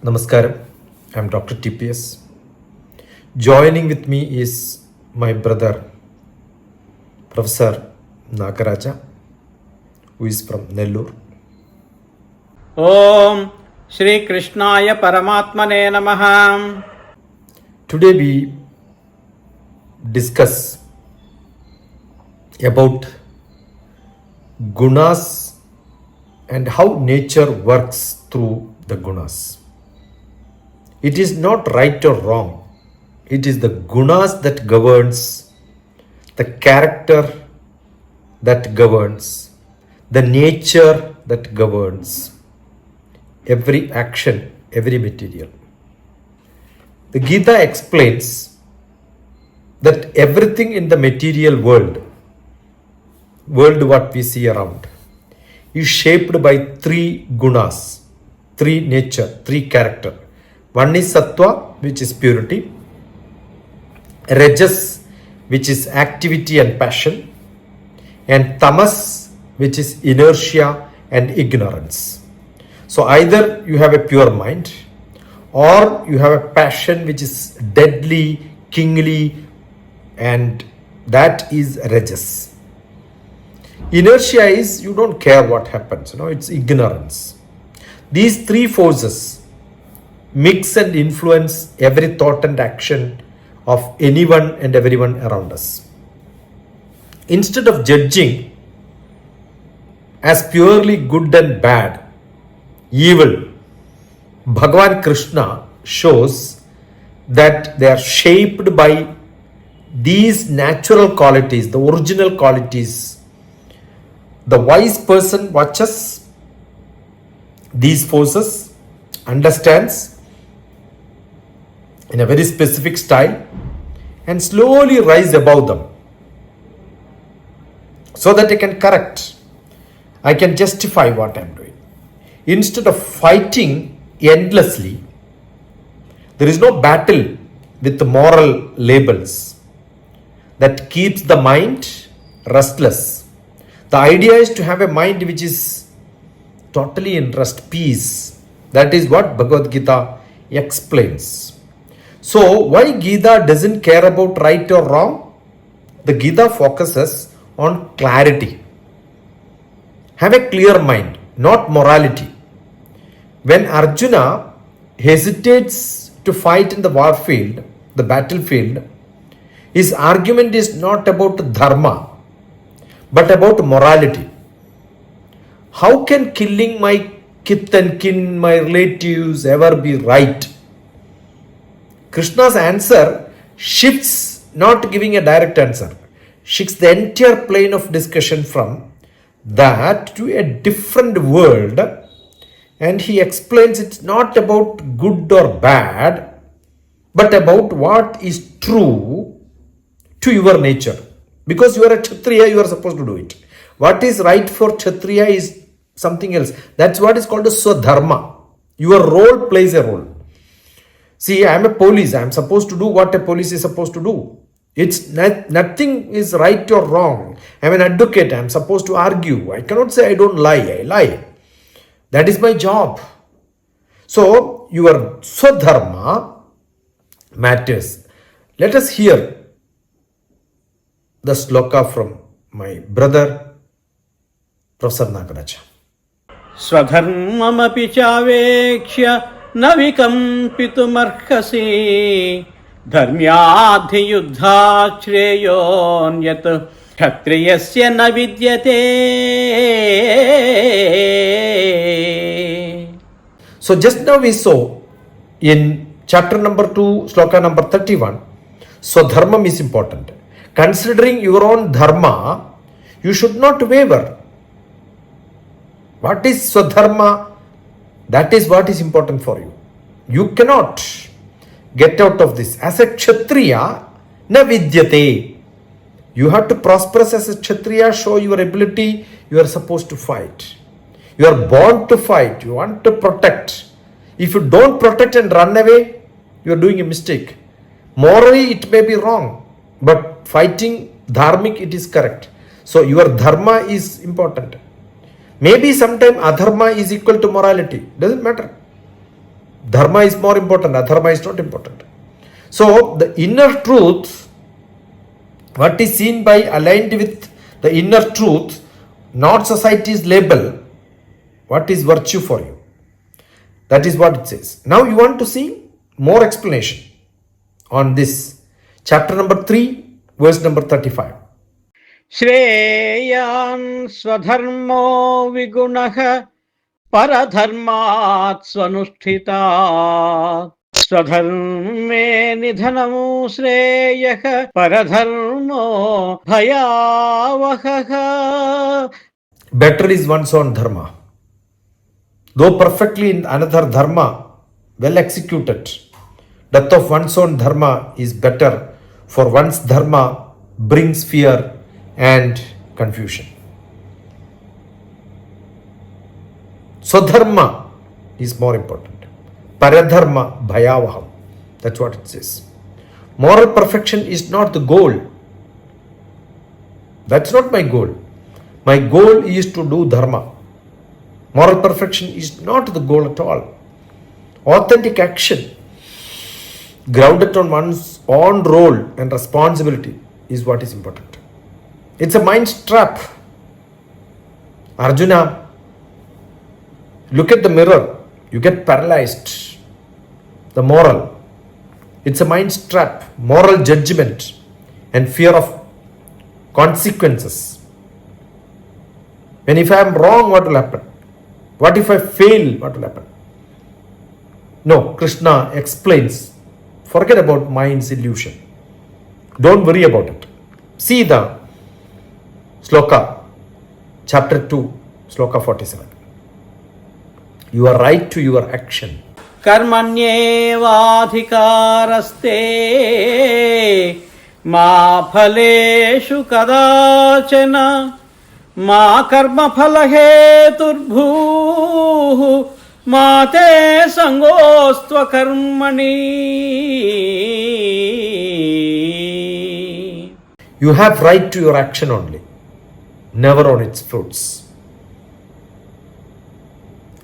Namaskaram, I am DrTPS. Joining with me is my brother, Prof.Naga, who is from Nellore. Om Shri Krishnaya Paramatmane Namaha. Today we discuss about Gunas and how nature works through the Gunas. It is not right or wrong. It is the Gunas that governs, the character that governs, the nature that governs every action, every material. The Gita explains that everything in the material world what we see around, is shaped by three gunas, three nature, three character. One is sattva, which is purity, rajas, which is activity and passion, and tamas, which is inertia and ignorance. So either you have a pure mind or you have a passion which is deadly, kingly, and that is rajas. Inertia is you don't care what happens, it's ignorance. These three forces mix and influence every thought and action of anyone and everyone around us. Instead of judging as purely good and bad, evil, Bhagavan Krishna shows that they are shaped by these natural qualities, the original qualities. The wise person watches these forces, understands in a very specific style, and slowly rise above them so that I can correct, I can justify what I am doing. Instead of fighting endlessly, there is no battle with moral labels that keeps the mind restless. The idea is to have a mind which is totally in rest, peace. That is what Bhagavad GITA explains. So, why Gita doesn't care about right or wrong? The Gita focuses on clarity. Have a clear mind, not morality. When Arjuna hesitates to fight in the war field, the battlefield, his argument is not about dharma, but about morality. How can killing my kith and kin, my relatives, ever be right? Krishna's answer shifts, not giving a direct answer, shifts the entire plane of discussion from that to a different world, and he explains it's not about good or bad, but about what is true to your nature. Because you are a Kshatriya, you are supposed to do it. What is right for Kshatriya is something else. That's what is called a Swadharma. Your role plays a role. See, I am a police. I am supposed to do what a police is supposed to do. It's nothing is right or wrong. I am an advocate. I am supposed to argue. I cannot say I don't lie. I lie. That is my job. So, your Swadharma matters. Let us hear the sloka from my brother, Prof.Naga. Swadharmamapi chavekshya navikampitumārhasi dharmyādhi yuddhāt shreyonyat kshatriyasya na vidyate. So just now we saw in chapter number 2, sloka number 31, Swadharmam is important. Considering your own dharma, you should not waver. What is Swadharma? That is what is important for you. You cannot get out of this. As a Kshatriya, na vidyate. You have to prosperous as a Kshatriya, show your ability. You are supposed to fight. You are born to fight. You want to protect. If you don't protect and run away, you are doing a mistake. Morally, it may be wrong, but fighting dharmic, it is correct. So your dharma is important. Maybe sometime adharma is equal to morality. Doesn't matter. Dharma is more important, adharma is not important. So the inner truth, what is seen by aligned with the inner truth, not society's label, what is virtue for you? That is what it says. Now you want to see more explanation on this. Chapter number 3, verse number 35. Shreyan swadharmo vigunaha paradharmat swanusthita स्वधर्मे निधनमु श्रेयः परधर्मो भयावहः. Better is one's own dharma. Though perfectly in another dharma, well executed, death of one's own dharma is better, for one's dharma brings fear and confusion. Swadharma is more important. Paradharma bhayavaham. That's what it says. Moral perfection is not the goal. That's not my goal. My goal is to do dharma. Moral perfection is not the goal at all. Authentic action, grounded on one's own role and responsibility, is what is important. It's a mind trap. Arjuna, look at the mirror, you get paralyzed. The moral, it's a mind trap, moral judgment and fear of consequences. And if I am wrong, what will happen? What if I fail? What will happen? No, Krishna explains, forget about mind's illusion. Don't worry about it. See the Sloka, chapter 2, Sloka 47. You are right to your action. कर्मण्येवाधिकारस्ते मा फलेषु कदाचन मा कर्मफलहेतुर्भूः मा ते सङ्गोऽस्त्वकर्मणि. You have right to your action only, never on its fruits.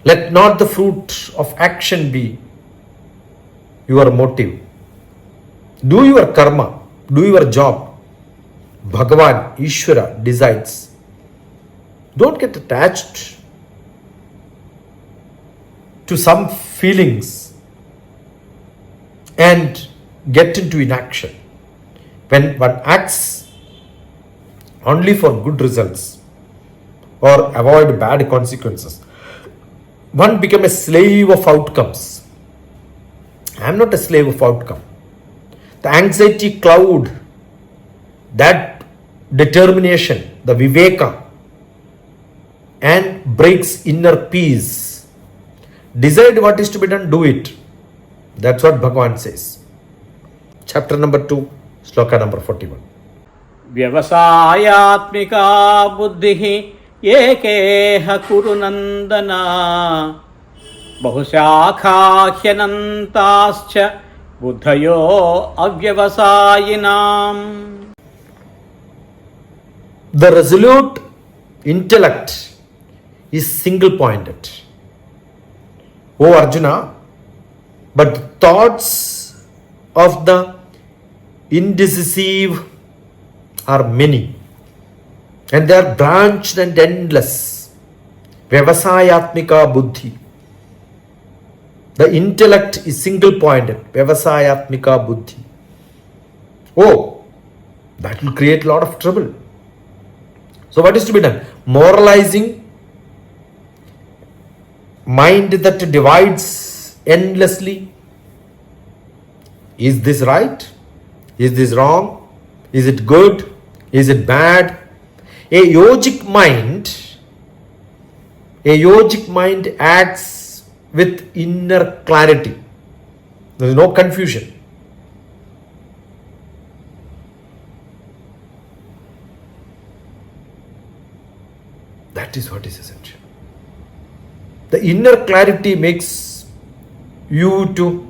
Let not the fruit of action be your motive. Do your karma, do your job. Bhagavan, Ishvara decides. Don't get attached to some feelings and get into inaction. When one acts only for good results or avoid bad consequences, one becomes a slave of outcomes. I am not a slave of outcome. The anxiety cloud, that determination, the viveka, and breaks inner peace. Decide what is to be done, do it. That's what Bhagavan says. Chapter number 2, Sloka number 41. व्यवसायात्मिका बुद्धिः एकेह कुरु नन्दन बहुशाखाह्यनन्ताश्च बुद्धयो अव्यवसायिनाम्. The resolute intellect is single pointed. O Arjuna, but the thoughts of the indecisive are many, and they are branched and endless. Vyavasayatmika buddhi. The intellect is single pointed. Vyavasayatmika buddhi. Oh, that will create a lot of trouble. So what is to be done? Moralizing mind that divides endlessly. Is this right? Is this wrong? Is it good? Is it bad? A yogic mind acts with inner clarity. There is no confusion. That is what is essential. The inner clarity makes you to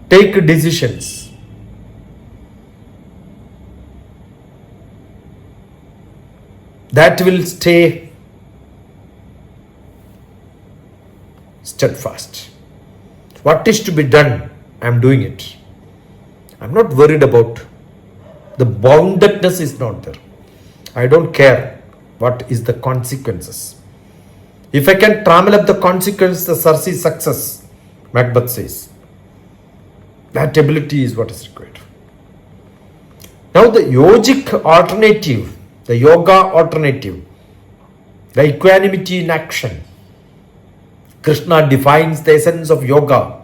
take decisions. That will stay steadfast. What is to be done, I am doing it. I am not worried about the boundedness is not there. I don't care what is the consequences. If I can trammel up the consequences, the Cersei success, Macbeth says. That ability is what is required. Now the yogic alternative, the yoga alternative, the equanimity in action. Krishna defines the essence of yoga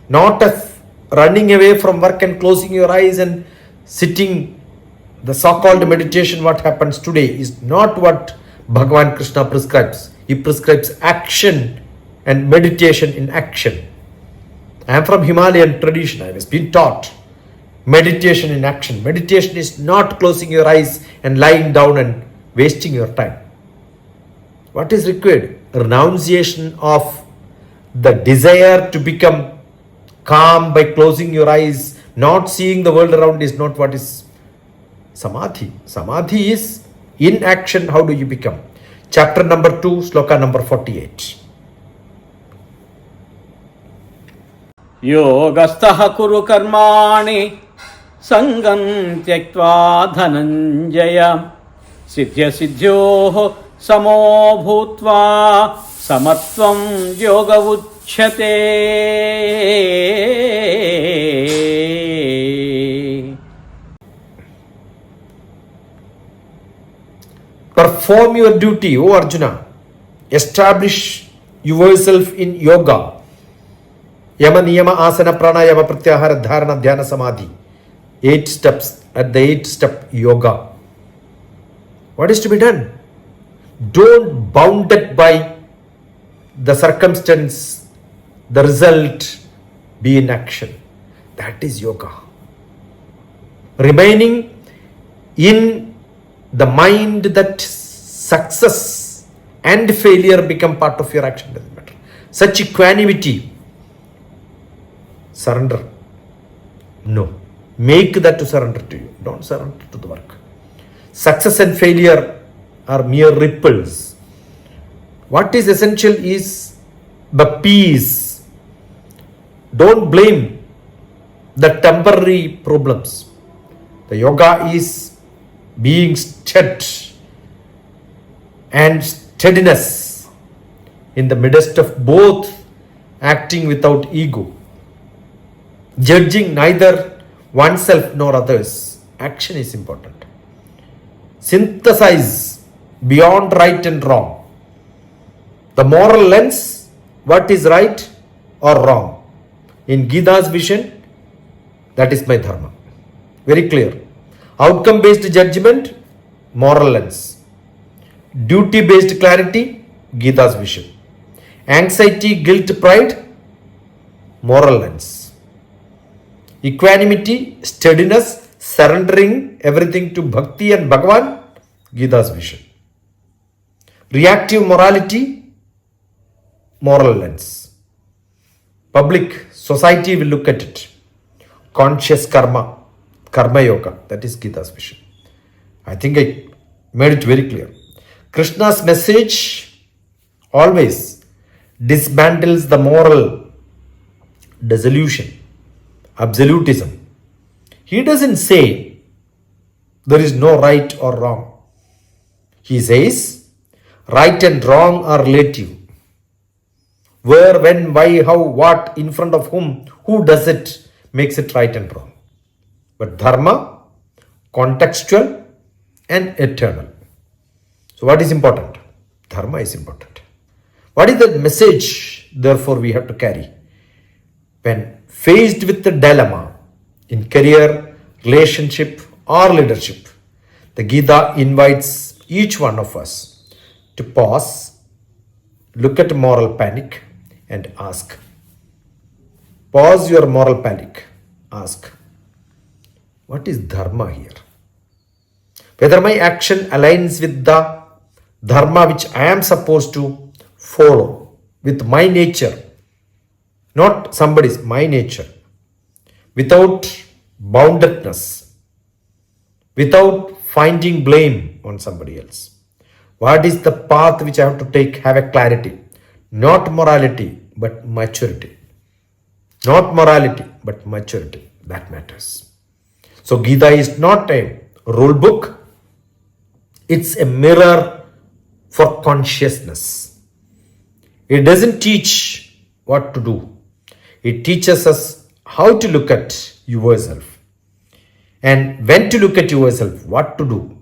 not as running away from work and closing your eyes and sitting. The so-called meditation what happens today is not what Bhagavan Krishna prescribes. He prescribes action and meditation in action. I am from Himalayan tradition. I was being taught meditation in action. Meditation is not closing your eyes and lying down and wasting your time. What is required? Renunciation of the desire to become calm by closing your eyes, not seeing the world around is not what is Samadhi. Samadhi is in action. How do you become? Chapter number 2, sloka number 48. Yogastha kuru karmani sangam tyaktva dhananjaya siddhya siddhyoh samo bhutva samatvam yoga uchyate. Perform your duty, O Arjuna. Establish yourself in yoga. Yama, niyama, asana, pranayama, pratyahara, dharana, dhyana, samadhi. 8 steps at the 8-step yoga. What is to be done? Don't bound it by the circumstance, the result, be in action. That is yoga. Remaining in the mind that success and failure become part of your action doesn't matter. Such equanimity, surrender. No. Make that to surrender to you. Don't surrender to the work. Success and failure are mere ripples. What is essential is the peace. Don't blame the temporary problems. The yoga is being stead and steadiness in the midst of both, acting without ego, judging neither oneself nor others. Action is important. Synthesize beyond right and wrong. The moral lens, what is right or wrong. In Gita's vision, that is my dharma. Very clear. Outcome based judgment, moral lens. Duty based clarity, Gita's vision. Anxiety, guilt, pride, moral lens. Equanimity, steadiness, surrendering everything to Bhakti and Bhagavan, Gita's vision. Reactive morality, moral lens. Public, society will look at it. Conscious karma, karma yoga, that is Gita's vision. I think I made it very clear. Krishna's message always dismantles the moral dissolution, absolutism. He doesn't say there is no right or wrong. He says right and wrong are relative. Where, when, why, how, what, in front of whom, who does it, makes it right and wrong. But dharma, contextual and eternal. So what is important? Dharma is important. What is the message, therefore, we have to carry? When faced with the dilemma in career, relationship or leadership, the Gita invites each one of us to pause, look at moral panic and ask. Pause your moral panic. Ask, what is dharma here? Whether my action aligns with the dharma which I am supposed to follow, with my nature, not somebody's, my nature, without boundedness, without finding blame on somebody else. What is the path which I have to take? Have a clarity. Not morality, but maturity. Not morality, but maturity. That matters. So Gita is not a rule book. It's a mirror for consciousness. It doesn't teach what to do. It teaches us how to look at yourself. And when to look at yourself, what to do.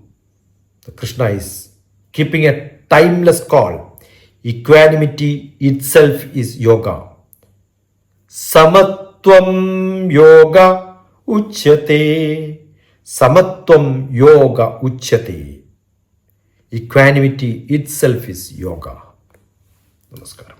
The Krishna is keeping a timeless call. Equanimity itself is yoga. Samatvam yoga uchyate. Samatvam yoga uchyate. Equanimity itself is yoga. Namaskaram.